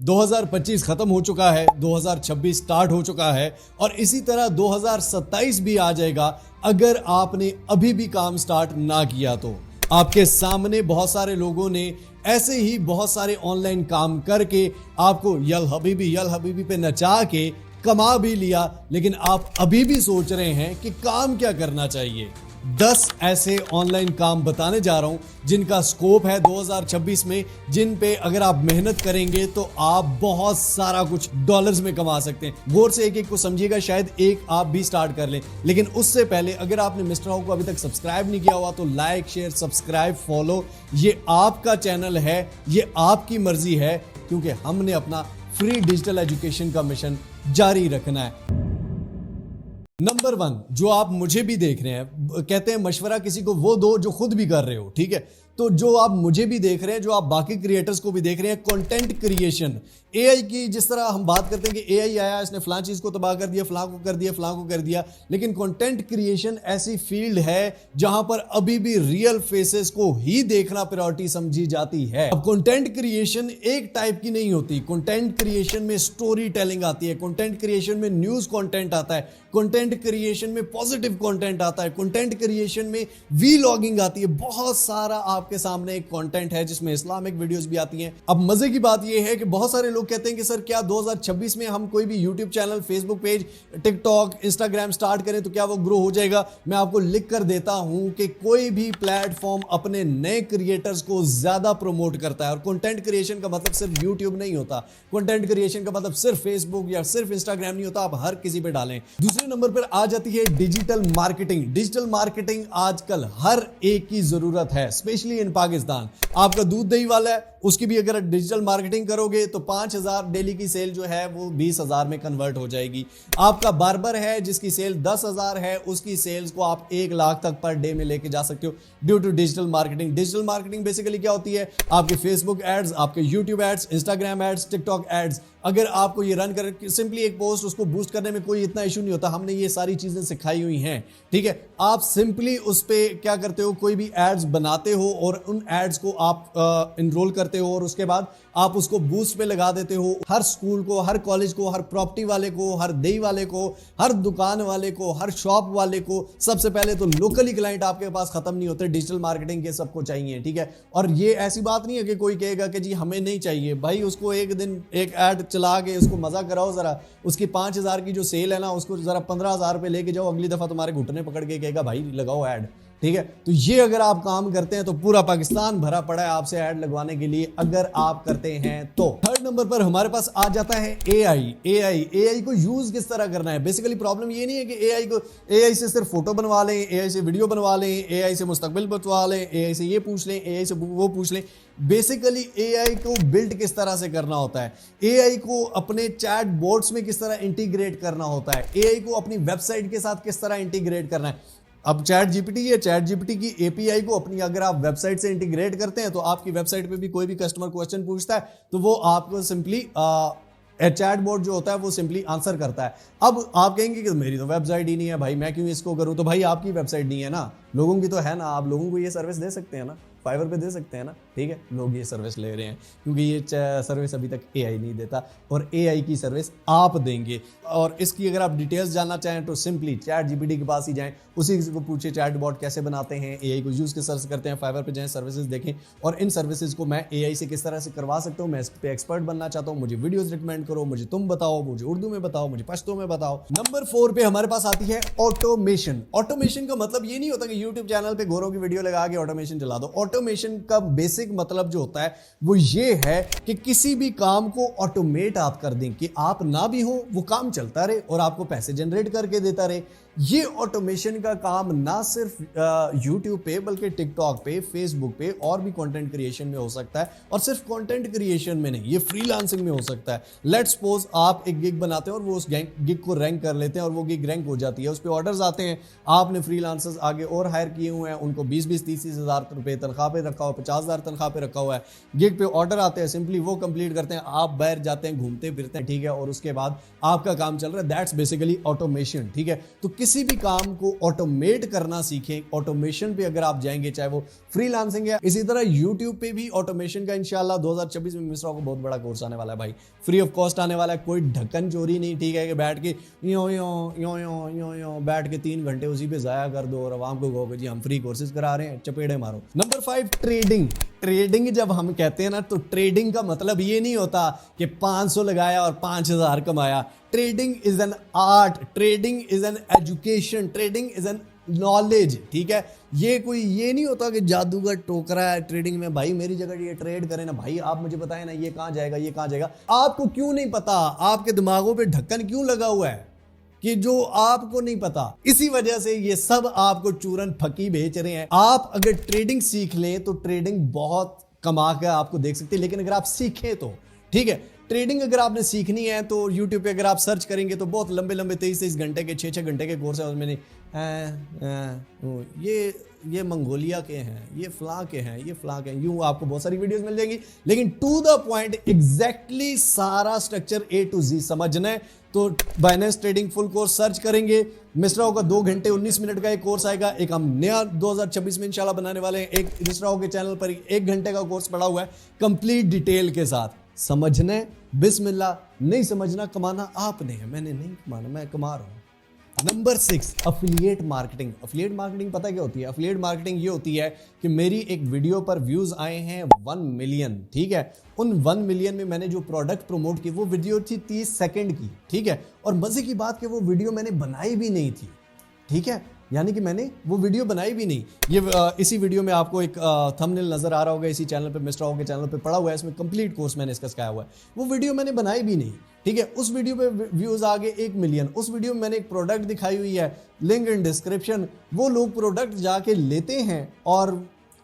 2025 खत्म हो चुका है, 2026 स्टार्ट हो चुका है और इसी तरह 2027 भी आ जाएगा अगर आपने अभी भी काम स्टार्ट ना किया तो। आपके सामने बहुत सारे लोगों ने ऐसे ही बहुत सारे ऑनलाइन काम करके आपको यल हबीबी पे नचा के कमा भी लिया, लेकिन आप अभी भी सोच रहे हैं कि काम क्या करना चाहिए। 10 ऐसे ऑनलाइन काम बताने जा रहा हूं जिनका स्कोप है 2026 में, जिन पे अगर आप मेहनत करेंगे तो आप बहुत सारा कुछ डॉलर्स में कमा सकते हैं। गौर से एक एक को समझिएगा, शायद एक आप भी स्टार्ट कर लें, लेकिन उससे पहले अगर आपने मिस्टर हाउ को अभी तक सब्सक्राइब नहीं किया हुआ तो लाइक शेयर सब्सक्राइब फॉलो, ये आपका चैनल है, ये आपकी मर्जी है, क्योंकि हमने अपना फ्री डिजिटल एजुकेशन का मिशन जारी रखना है। नंबर 1, जो आप मुझे भी देख रहे हैं, कहते हैं मशवरा किसी को वो दो जो खुद भी कर रहे हो, ठीक है। तो जो आप मुझे भी देख रहे हैं, जो आप बाकी क्रिएटर्स को भी देख रहे हैं, कंटेंट क्रिएशन, एआई की जिस तरह हम बात करते हैं कि एआई आया, इसने फलां चीज को तबाह कर दिया, फलां को कर दिया, फलां को कर दिया, लेकिन कंटेंट क्रिएशन ऐसी फील्ड है जहां पर अभी भी रियल फेसेस को ही देखना प्रायोरिटी समझी जाती है। अब कंटेंट क्रिएशन एक टाइप की नहीं होती। कंटेंट क्रिएशन में स्टोरी टेलिंग आती है, कंटेंट क्रिएशन में न्यूज कंटेंट आता है, कंटेंट क्रिएशन में पॉजिटिव कंटेंट आता है, कंटेंट क्रिएशन में वीलॉगिंग आती है, बहुत सारा आपके सामने एक कंटेंट है जिसमें इस्लामिक वीडियोस भी आती हैं। अब मजे की बात यह है कि बहुत सारे लोग कहते हैं कि सर क्या 2026 में हम कोई भी YouTube channel, Facebook page, TikTok, Instagram start करें तो क्या वो ग्रो हो जाएगा? मैं आपको लिख कर देता हूं कि कोई भी प्लेटफॉर्म अपने नए क्रिएटर्स को ज्यादा प्रमोट करता है, और कंटेंट क्रिएशन का मतलब सिर्फ यूट्यूब नहीं होता, कंटेंट क्रिएशन का मतलब सिर्फ फेसबुक या सिर्फ इंस्टाग्राम नहीं होता, आप हर किसी पे डालें। दूसरे नंबर पर आ जाती है डिजिटल मार्केटिंग। डिजिटल मार्केटिंग आजकल हर एक की जरूरत है, स्पेशली इन पाकिस्तान। आपका दूध दही वाला है, उसकी भी अगर डिजिटल मार्केटिंग करोगे तो 5,000 डेली की सेल जो है वो 20,000 में कन्वर्ट हो जाएगी। आपका बार्बर है जिसकी सेल 10,000 है, उसकी सेल्स को आप 1 लाख तक पर डे में लेके जा सकते हो due to digital marketing. Digital marketing basically क्या होती है? आपके फेसबुक एड्स, आपके YouTube ads, Instagram ads, TikTok ads, अगर आपको ये रन कर सिंपली एक पोस्ट, उसको बूस्ट करने में कोई इतना इशू नहीं होता। हमने ये सारी चीजें सिखाई हुई हैं, ठीक है। आप सिंपली उस पे क्या करते हो, कोई भी एड्स बनाते हो और उन एड्स को आप इनरोल करते हो और उसके बाद आप उसको बूस्ट पे लगा देते हो। हर स्कूल को, हर कॉलेज को, हर प्रॉपर्टी वाले को, हर दही वाले को, हर दुकान वाले को, हर शॉप वाले को, सबसे पहले तो लोकली क्लाइंट आपके पास खत्म नहीं होते, डिजिटल मार्केटिंग के सबको चाहिए, ठीक है। और ये ऐसी बात नहीं है कि कोई कहेगा कि जी हमें नहीं चाहिए। भाई उसको एक दिन एक एड चला के उसको मजा कराओ, जरा उसकी 5,000 की जो सेल है ना, उसको जरा 15,000 पे लेके जाओ, अगली दफा तुम्हारे घुटने पकड़ के कहेगा भाई लगाओ ऐड, ठीक है। तो ये अगर आप काम करते हैं तो पूरा पाकिस्तान भरा पड़ा है आपसे ऐड लगवाने के लिए, अगर आप करते हैं तो। थर्ड नंबर पर हमारे पास आ जाता है एआई को यूज किस तरह करना है। बेसिकली प्रॉब्लम ये नहीं है कि एआई से सिर्फ फोटो बनवा लें, एआई से वीडियो बनवा लें, एआई से मुस्तकबिल बतवा लें, एआई से ये पूछ लें, एआई से वो पूछ लें। बेसिकली एआई को बिल्ड किस तरह से करना होता है, एआई को अपने चैट बोट्स में किस तरह इंटीग्रेट करना होता है, एआई को अपनी वेबसाइट के साथ किस तरह इंटीग्रेट करना है। अब चैट जीपीटी की एपीआई को अपनी अगर आप वेबसाइट से इंटीग्रेट करते हैं तो आपकी वेबसाइट पे भी कोई भी कस्टमर क्वेश्चन पूछता है तो वो आपको सिंपली चैट बोर्ड जो होता है वो सिंपली आंसर करता है। अब आप कहेंगे कि मेरी तो वेबसाइट ही नहीं है भाई, मैं क्यों इसको करूं? तो भाई आपकी वेबसाइट नहीं है ना, लोगों की तो है ना, आप लोगों को ये सर्विस दे सकते हैं ना, फाइवर पे दे सकते हैं ना, ठीक है। लोग ये सर्विस ले रहे हैं क्योंकि ये सर्विस अभी तक एआई नहीं देता और एआई की सर्विस आप देंगे। और इसकी अगर आप डिटेल्स जानना चाहें तो सिंपली चैट जीपीटी के पास ही जाएं, उसी को पूछे चैट बॉट कैसे बनाते हैं, एआई को यूज किस तरह से करते हैं, फाइवर पे जाएं, सर्विसेज देखें और इन सर्विसेज को मैं एआई से किस तरह से करवा सकता हूं। मैं इस पे एक्सपर्ट बनना चाहता हूं, मुझे वीडियोस रिकमेंड करो, मुझे तुम बताओ, मुझे उर्दू में बताओ, मुझे पश्तो में बताओ। नंबर 4 पे हमारे पास आती है ऑटोमेशन। ऑटोमेशन का मतलब ये नहीं होता कि यूट्यूब चैनल पे गोरों की वीडियो लगा के ऑटोमेशन चला दो। ऑटोमेशन का बेसिक मतलब जो होता है वो ये है कि किसी भी काम को ऑटोमेट आप कर दें कि आप ना भी हो वो काम चलता रहे और आपको पैसे जनरेट करके देता रहे। ये ऑटोमेशन का काम ना सिर्फ YouTube पे बल्कि टिकटॉक पे, फेसबुक पे और भी कंटेंट क्रिएशन में हो सकता है, और सिर्फ कंटेंट क्रिएशन में नहीं, ये फ्रीलांसिंग में हो सकता है। लेट्स सपोज आप एक गिग बनाते हैं और वो उस गिग को रैंक कर लेते हैं और वो गिग रैंक हो जाती है, उस पर ऑर्डर्स आते हैं, आपने फ्रीलांसर्स आगे और हायर किए हुए हैं, उनको 20-20, 30-30 हज़ार रुपये तनख्वाह पे रखा हो, 50,000 तनख्वाह पे रखा हुआ है, गिग पे ऑर्डर आते हैं, सिंपली वो कंप्लीट करते हैं, आप बाहर जाते हैं, घूमते फिरते हैं, ठीक है, और उसके बाद आपका काम चल रहा है। दैट्स बेसिकली ऑटोमेशन, ठीक है। तो किसी भी काम को ऑटोमेट करना सीखें, ऑटोमेशन पे अगर आप जाएंगे, चाहे वो फ्रीलांसिंग है, इसी तरह यूट्यूब पे भी ऑटोमेशन का इंशाल्लाह 2026 में मिश्रा को बहुत बड़ा कोर्स आने वाला है भाई, फ्री ऑफ कॉस्ट आने वाला है, कोई ढक्कन चोरी नहीं, ठीक है, कि बैठ के यो बैठ के 3 घंटे उसी पे जाया कर दो और आवाम को कहो जी हम फ्री कोर्सेज करा रहे हैं, चपेड़े मारो। Number 5, trading. ट्रेडिंग जब हम कहते हैं ना, तो ट्रेडिंग का मतलब ये नहीं होता कि 500 लगाया और 5000 कमाया। Trading is an art, trading is an education, trading is an knowledge, ठीक है। ये नहीं होता कि जादूगर टोकरा है ट्रेडिंग में, भाई मेरी जगह ये ट्रेड करें ना, भाई आप मुझे बताएं ना ये कहां जाएगा, ये कहां जाएगा। आपको क्यों नहीं पता? आपके दिमागों पे ढक्कन क्यों लगा हुआ है कि जो आपको नहीं पता? इसी वजह से ये सब आपको चूरन फकी बेच रहे हैं। आप अगर ट्रेडिंग सीख लें तो ट्रेडिंग बहुत कमा के आपको देख सकते हैं, लेकिन अगर आप सीखें तो, ठीक है, ट्रेडिंग अगर आपने सीखनी है तो यूट्यूब पे अगर आप सर्च करेंगे तो बहुत लंबे लंबे 23 घंटे के 6 घंटे के कोर्स है उसमें। ये मंगोलिया के हैं, ये फ्ला के हैं, ये फ्ला के हैं, यूं आपको बहुत सारी वीडियोस मिल जाएंगी, लेकिन टू द पॉइंट एग्जैक्टली सारा स्ट्रक्चर A to Z समझना है तो Binance trading full course search करेंगे। मिश्रा का 2 घंटे 19 मिनट का एक कोर्स आएगा, एक हम नया 2026 में इंशाल्लाह बनाने वाले हैं, एक मिश्रा के चैनल पर 1 घंटे का कोर्स पड़ा हुआ है कंप्लीट डिटेल के साथ। समझना है, बिस्मिल्लाह, नहीं समझना, कमाना आपने है, मैंने नहीं कमाना, मैं कमा रहा हूं। Number 6, affiliate marketing. Affiliate marketing पता क्या होती है? अफिलिएट मार्केटिंग ये होती है कि मेरी एक वीडियो पर व्यूज आए हैं 1 मिलियन, ठीक है, उन 1 मिलियन में मैंने जो प्रोडक्ट प्रमोट की वो वीडियो थी 30 सेकंड की, ठीक है, और मजे की बात कि वो वीडियो मैंने बनाई भी नहीं थी, ठीक है, यानी कि मैंने वो वीडियो बनाई भी नहीं। ये इसी वीडियो में आपको एक थंबनेल नजर आ रहा होगा, इसी चैनल पे, मिस्टर हो के चैनल पे पड़ा हुआ है, इसमें कंप्लीट कोर्स मैंने इसका सिखाया हुआ है। वो वीडियो मैंने बनाई भी नहीं, ठीक है, उस वीडियो पे व्यूज आ गए 1 मिलियन। उस वीडियो में मैंने एक प्रोडक्ट दिखाई हुई है, लिंक इन डिस्क्रिप्शन, वो लोग प्रोडक्ट जाके लेते हैं और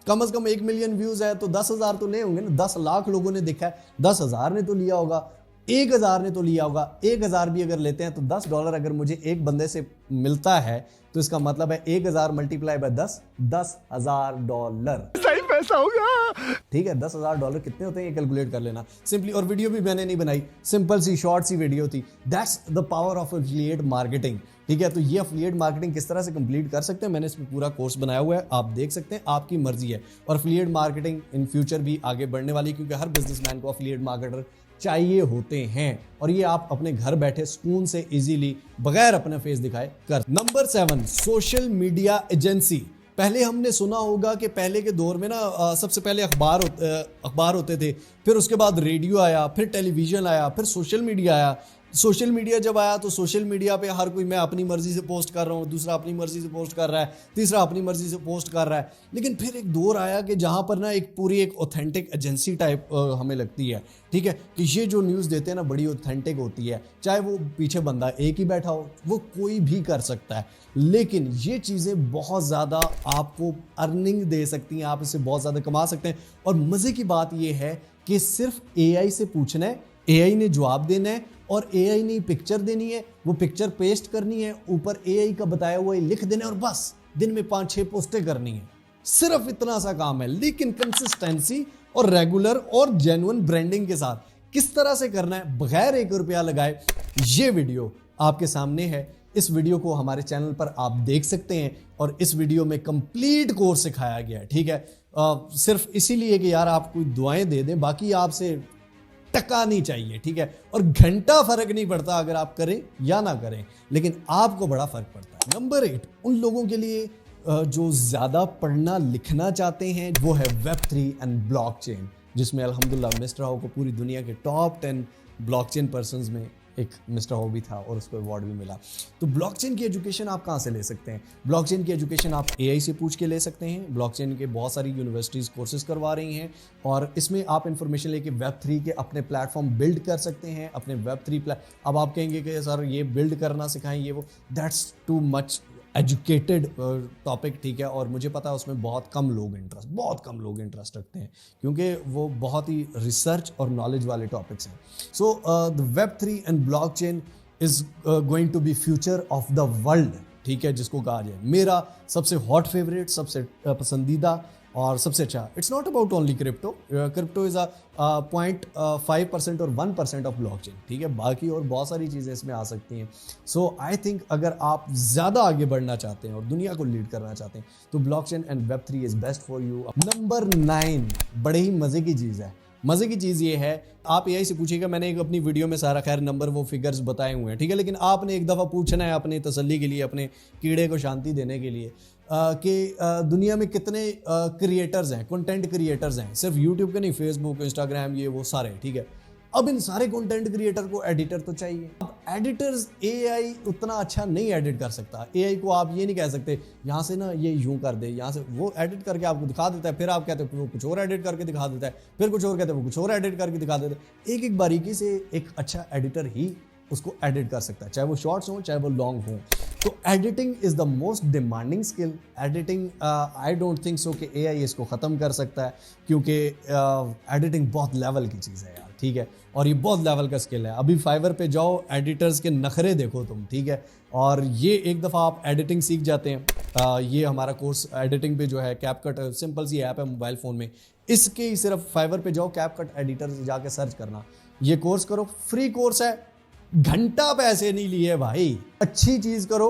कम से कम 1 मिलियन व्यूज है तो 10,000 तो ले होंगे ना, 10 लाख लोगों ने देखा है, 10,000 ने तो लिया होगा, 1,000 ने तो लिया होगा। 1,000 भी अगर लेते हैं तो $10 अगर मुझे एक बंदे से मिलता है तो इसका मतलब है 1,000 मल्टीप्लाई बाय 10, $10,000 सही पैसा होगा, ठीक है। $10,000 कितने होते हैं ये कैलकुलेट कर लेना सिंपली। और वीडियो भी मैंने नहीं बनाई, सिंपल सी शॉर्ट सी वीडियो थी। That's the power of affiliate marketing, ठीक है। तो ये एफिलिएट मार्केटिंग किस तरह से कंप्लीट कर सकते हैं, मैंने इसमें पूरा कोर्स बनाया हुआ है, आप देख सकते हैं, आपकी मर्जी है। और एफिलिएट मार्केटिंग इन फ्यूचर भी आगे बढ़ने वाली, क्योंकि हर बिजनेसमैन को एफिलिएट मार्केटर चाहिए होते हैं, और ये आप अपने घर बैठे सुकून से इजीली बगैर अपना फेस दिखाए कर। Number 7, social media agency. पहले हमने सुना होगा कि पहले के दौर में ना सबसे पहले अखबार होते थे, फिर उसके बाद रेडियो आया, फिर टेलीविजन आया, फिर सोशल मीडिया आया। सोशल मीडिया जब आया तो सोशल मीडिया पे हर कोई, मैं अपनी मर्जी से पोस्ट कर रहा हूँ, दूसरा अपनी मर्जी से पोस्ट कर रहा है, तीसरा अपनी मर्जी से पोस्ट कर रहा है। लेकिन फिर एक दौर आया कि जहाँ पर ना एक पूरी एक ऑथेंटिक एजेंसी टाइप हमें लगती है, ठीक है, कि ये जो न्यूज़ देते हैं ना बड़ी ऑथेंटिक होती है, चाहे वो पीछे बंदा एक ही बैठा हो, वो कोई भी कर सकता है, लेकिन ये चीज़ें बहुत ज़्यादा आपको अर्निंग दे सकती हैं, आप इससे बहुत ज़्यादा कमा सकते हैं। और मज़े की बात ये है कि सिर्फ AI से पूछना है, AI ने जवाब देना है, और AI ने पिक्चर देनी है, वो पिक्चर पेस्ट करनी है, ऊपर AI का बताया हुआ लिख देना है, और बस दिन में 5-6 पोस्टें करनी है। सिर्फ इतना सा काम है, लेकिन कंसिस्टेंसी और रेगुलर और जेन्युइन ब्रांडिंग के साथ किस तरह से करना है बगैर 1 रुपया लगाए, ये वीडियो आपके सामने है। इस वीडियो को हमारे चैनल पर आप देख सकते हैं, और इस वीडियो में कंप्लीट कोर्स सिखाया गया है, ठीक है। सिर्फ इसीलिए कि यार आप कोई दुआएं दे दें, बाकी आपसे टका नहीं चाहिए, ठीक है। और घंटा फर्क नहीं पड़ता अगर आप करें या ना करें, लेकिन आपको बड़ा फर्क पड़ता है। नंबर 8, उन लोगों के लिए जो ज्यादा पढ़ना लिखना चाहते हैं, वो है Web3 एंड ब्लॉकचेन, जिसमें अल्हम्दुलिल्लाह मिस्टर हो को पूरी दुनिया के टॉप 10 ब्लॉकचेन पर्संस में एक मिस्टर हो भी था और उसको अवार्ड भी मिला। तो ब्लॉकचेन की एजुकेशन आप कहाँ से ले सकते हैं? ब्लॉकचेन की एजुकेशन आप AI से पूछ के ले सकते हैं। ब्लॉकचेन के बहुत सारी यूनिवर्सिटीज़ कोर्सेज करवा रही हैं, और इसमें आप इन्फॉर्मेशन लेके Web3 के अपने प्लेटफॉर्म बिल्ड कर सकते हैं, अपने Web3 अब आप कहेंगे कि सर ये बिल्ड करना सिखाएं, ये वो, that's too much educated topic, ठीक है। और मुझे पता है उसमें बहुत कम लोग इंटरेस्ट रखते हैं, क्योंकि वो बहुत ही रिसर्च और नॉलेज वाले टॉपिक्स हैं। So the Web3 and blockchain is going to be future of the world, ठीक है, जिसको कहा जाए। मेरा सबसे हॉट फेवरेट, सबसे पसंदीदा और सबसे अच्छा, it's not about only crypto, crypto is a 0.5% और 1% ऑफ ब्लॉकचेन, ठीक है, बाकी और बहुत सारी चीज़ें इसमें आ सकती हैं। सो आई थिंक अगर आप ज़्यादा आगे बढ़ना चाहते हैं और दुनिया को लीड करना चाहते हैं तो blockchain and Web3 is best for you. Number 9 बड़े ही मज़े की चीज़ है। मज़े की चीज़ ये है, आप एआई से पूछिएगा, मैंने एक अपनी वीडियो में सारा खैर नंबर वो फिगर्स बताए हुए हैं, ठीक है, लेकिन आपने एक दफ़ा पूछना है अपनी तसल्ली के लिए, अपने कीड़े को शांति देने के लिए कि दुनिया में कितने क्रिएटर्स हैं, कंटेंट क्रिएटर्स हैं, सिर्फ यूट्यूब के नहीं, फेसबुक, इंस्टाग्राम, ये वो सारे, ठीक है। अब इन सारे कंटेंट क्रिएटर को एडिटर तो चाहिए। अब एडिटर्स, एआई उतना अच्छा नहीं एडिट कर सकता। एआई को आप ये नहीं कह सकते यहाँ से ना ये यूं कर दे, यहाँ से वो एडिट करके आपको दिखा देता है, फिर आप कहते हो वो कुछ और एडिट करके दिखा देता है, फिर कुछ और कहते हैं वो कुछ और एडिट करके दिखा देता है। एक एक बारीकी से एक अच्छा एडिटर ही उसको एडिट कर सकता है, चाहे वो शॉर्ट्स हो चाहे वो लॉन्ग हो। तो editing is the most demanding skill. Editing I don't think so कि एआई इसको ख़त्म कर सकता है, क्योंकि एडिटिंग बहुत लेवल की चीज़ है यार, ठीक है, और ये बहुत लेवल का स्किल है। अभी फाइवर पे जाओ, एडिटर्स के नखरे देखो तुम, ठीक है, और ये एक दफ़ा आप एडिटिंग सीख जाते हैं। ये हमारा कोर्स एडिटिंग पे जो है, कैपकट सिंपल सी ऐप है मोबाइल फ़ोन में, इसके ही सिर्फ फाइवर पे जाओ, कैपकट एडिटर जाके सर्च करना, ये कोर्स करो, फ्री कोर्स है, घंटा पैसे नहीं लिए भाई। अच्छी चीज़ करो,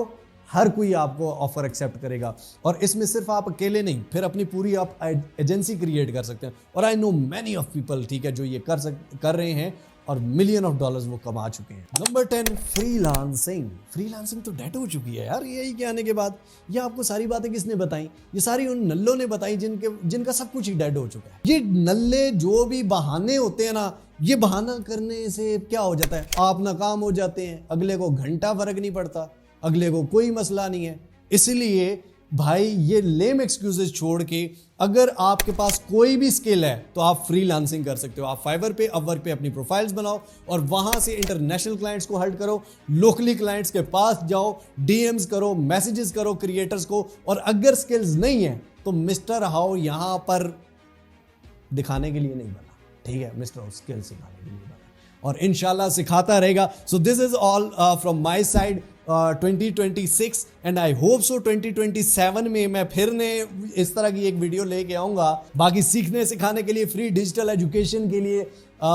हर कोई आपको ऑफर एक्सेप्ट करेगा, और इसमें सिर्फ आप अकेले नहीं, फिर अपनी पूरी आप एजेंसी क्रिएट कर सकते हैं। और I know many of people, ठीक है, जो ये कर रहे हैं और मिलियन ऑफ डॉलर्स वो कमा चुके हैं। Number 10, freelancing. फ्रीलांसिंग तो डेड हो चुकी है यार एआई के आने के बाद। ये आपको सारी बातें किसने बताई? ये सारी उन नल्लों ने बताई जिनका सब कुछ ही डेड हो चुका है। ये नल्ले जो भी बहाने होते हैं ना, ये बहाना करने से क्या हो जाता है, आप नाकाम हो जाते हैं, अगले को घंटा फर्क नहीं पड़ता, अगले को कोई मसला नहीं है। इसलिए भाई ये लेम एक्सक्यूजेस छोड़ के अगर आपके पास कोई भी स्किल है तो आप फ्रीलांसिंग कर सकते हो। आप फाइवर पे, अपवर्क पे अपनी प्रोफाइल्स बनाओ और वहां से इंटरनेशनल क्लाइंट्स को हर्ट करो, लोकली क्लाइंट्स के पास जाओ, डीएम्स करो, मैसेजेस करो क्रिएटर्स को। और अगर स्किल्स नहीं है तो मिस्टर हाउ यहां पर दिखाने के लिए नहीं बना, ठीक है, मिस्टर हाउ स्किल्स सिखाने के लिए बना, और इंशाल्लाह सिखाता रहेगा। So this is all from my side 2026 and I hope so 2027 में मैं फिर ने इस तरह की एक वीडियो लेके आऊंगा। बाकी सीखने सिखाने के लिए, फ्री डिजिटल एजुकेशन के लिए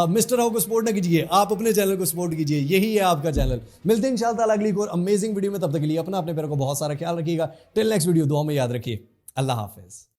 मिस्टर हाउ को सपोर्ट ना कीजिए, आप अपने चैनल को सपोर्ट कीजिए, यही है आपका चैनल। मिलते हैं इंशाल्लाह अगली और अमेजिंग वीडियो में, तब तक के लिए अपने पैरों को बहुत सारा ख्याल रखिएगा। टिल नेक्स्ट वीडियो, दुआ में याद रखिए। अल्लाह हाफिज।